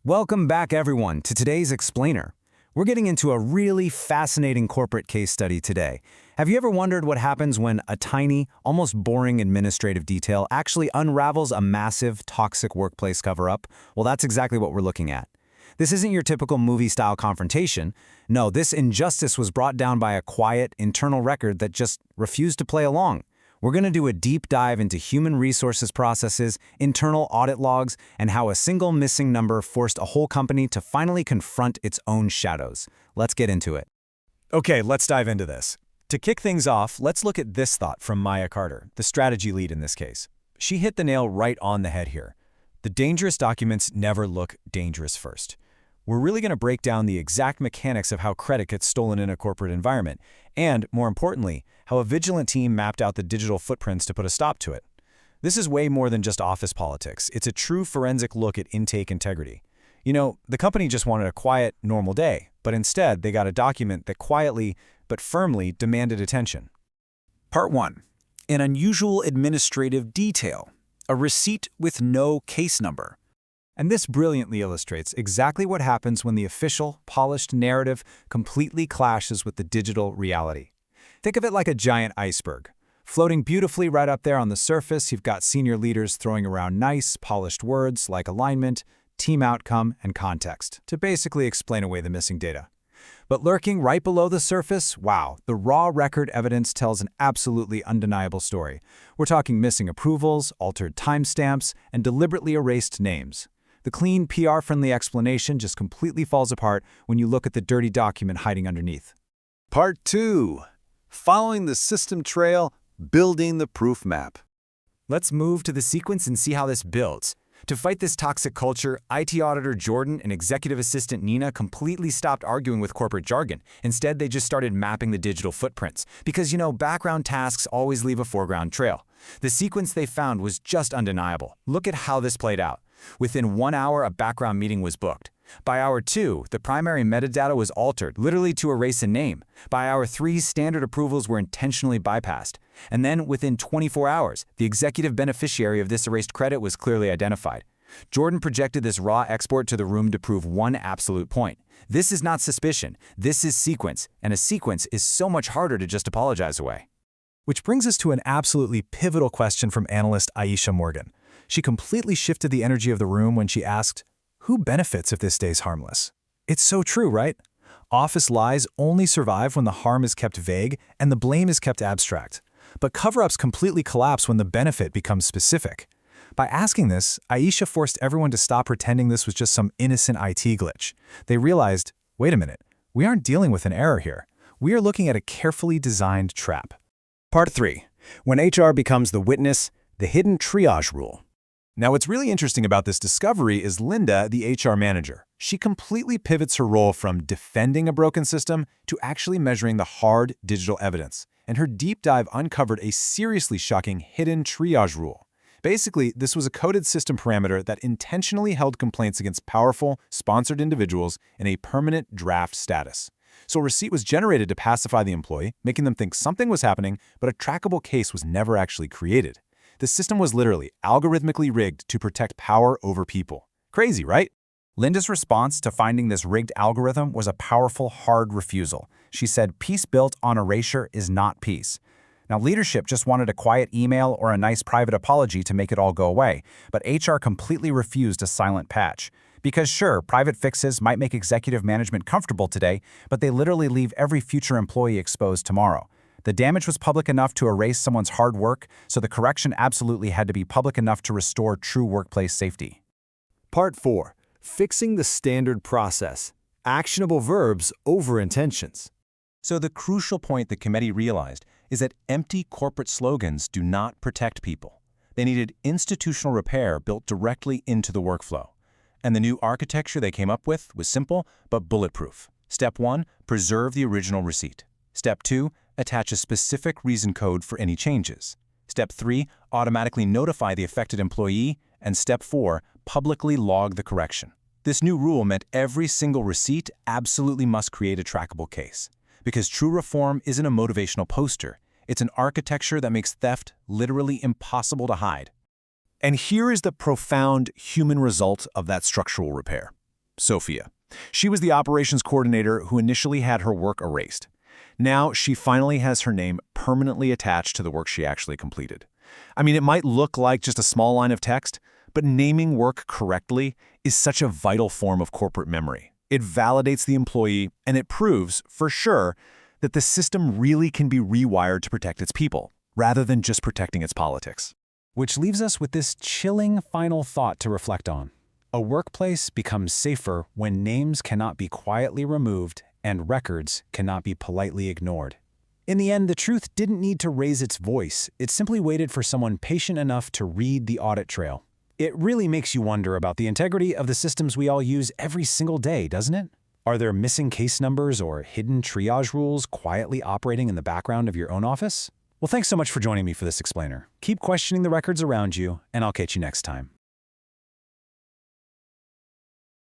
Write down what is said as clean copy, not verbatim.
Welcome back, everyone, to today's Explainer. We're getting into a really fascinating corporate case study today. Have you ever wondered what happens when a tiny, almost boring administrative detail actually unravels a massive, toxic workplace cover-up? Well, that's exactly what we're looking at. This isn't your typical movie-style confrontation. No, this injustice was brought down by a quiet, internal record that just refused to play along. We're going to do a deep dive into human resources processes, internal audit logs, and how a single missing number forced a whole company to finally confront its own shadows. Let's get into it. Okay, let's dive into this. To kick things off, let's look at this thought from Maya Carter, the strategy lead in this case. She hit the nail right on the head here. The dangerous documents never look dangerous first. We're really going to break down the exact mechanics of how credit gets stolen in a corporate environment, and, more importantly, how a vigilant team mapped out the digital footprints to put a stop to it. This is way more than just office politics. It's a true forensic look at intake integrity. You know, the company just wanted a quiet, normal day, but instead they got a document that quietly, but firmly demanded attention. Part 1. An unusual administrative detail. A receipt with no case number. And this brilliantly illustrates exactly what happens when the official, polished narrative completely clashes with the digital reality. Think of it like a giant iceberg. Floating beautifully right up there on the surface, you've got senior leaders throwing around nice, polished words like alignment, team outcome, and context to basically explain away the missing data. But lurking right below the surface, wow, the raw record evidence tells an absolutely undeniable story. We're talking missing approvals, altered timestamps, and deliberately erased names. The clean, PR-friendly explanation just completely falls apart when you look at the dirty document hiding underneath. Part 2. Following the system trail, building the proof map. Let's move to the sequence and see how this builds. To fight this toxic culture, IT auditor Jordan and executive assistant Nina completely stopped arguing with corporate jargon. Instead, they just started mapping the digital footprints. Because, background tasks always leave a foreground trail. The sequence they found was just undeniable. Look at how this played out. Within 1 hour, a background meeting was booked. By hour 2, the primary metadata was altered, literally to erase a name. By hour 3, standard approvals were intentionally bypassed. And then, within 24 hours, the executive beneficiary of this erased credit was clearly identified. Jordan projected this raw export to the room to prove one absolute point. This is not suspicion, this is sequence, and a sequence is so much harder to just apologize away. Which brings us to an absolutely pivotal question from analyst Aisha Morgan. She completely shifted the energy of the room when she asked, who benefits if this stays harmless? It's so true, right? Office lies only survive when the harm is kept vague and the blame is kept abstract. But cover-ups completely collapse when the benefit becomes specific. By asking this, Aisha forced everyone to stop pretending this was just some innocent IT glitch. They realized, wait a minute, we aren't dealing with an error here. We are looking at a carefully designed trap. Part 3. When HR becomes the witness, the hidden triage rule. Now, what's really interesting about this discovery is Linda, the HR manager. She completely pivots her role from defending a broken system to actually measuring the hard digital evidence. And her deep dive uncovered a seriously shocking hidden triage rule. Basically, this was a coded system parameter that intentionally held complaints against powerful, sponsored individuals in a permanent draft status. So a receipt was generated to pacify the employee, making them think something was happening, but a trackable case was never actually created. The system was literally algorithmically rigged to protect power over people. Crazy, right? Linda's response to finding this rigged algorithm was a powerful, hard refusal. She said, peace built on erasure is not peace. Now, leadership just wanted a quiet email or a nice private apology to make it all go away, but HR completely refused a silent patch. Because sure, private fixes might make executive management comfortable today, but they literally leave every future employee exposed tomorrow. The damage was public enough to erase someone's hard work, so the correction absolutely had to be public enough to restore true workplace safety. Part 4. Fixing the standard process. Actionable verbs over intentions. So the crucial point the committee realized is that empty corporate slogans do not protect people. They needed institutional repair built directly into the workflow. And the new architecture they came up with was simple but bulletproof. Step 1, preserve the original receipt. Step 2, attach a specific reason code for any changes. Step 3, automatically notify the affected employee. And Step 4, publicly log the correction. This new rule meant every single receipt absolutely must create a trackable case. Because true reform isn't a motivational poster. It's an architecture that makes theft literally impossible to hide. And here is the profound human result of that structural repair. Sofia. She was the operations coordinator who initially had her work erased. Now she finally has her name permanently attached to the work she actually completed. I mean, it might look like just a small line of text, but naming work correctly is such a vital form of corporate memory. It validates the employee, and it proves, for sure, that the system really can be rewired to protect its people, rather than just protecting its politics. Which leaves us with this chilling final thought to reflect on. A workplace becomes safer when names cannot be quietly removed and records cannot be politely ignored. In the end, the truth didn't need to raise its voice. It simply waited for someone patient enough to read the audit trail. It really makes you wonder about the integrity of the systems we all use every single day, doesn't it? Are there missing case numbers or hidden triage rules quietly operating in the background of your own office? Well, thanks so much for joining me for this explainer. Keep questioning the records around you, and I'll catch you next time.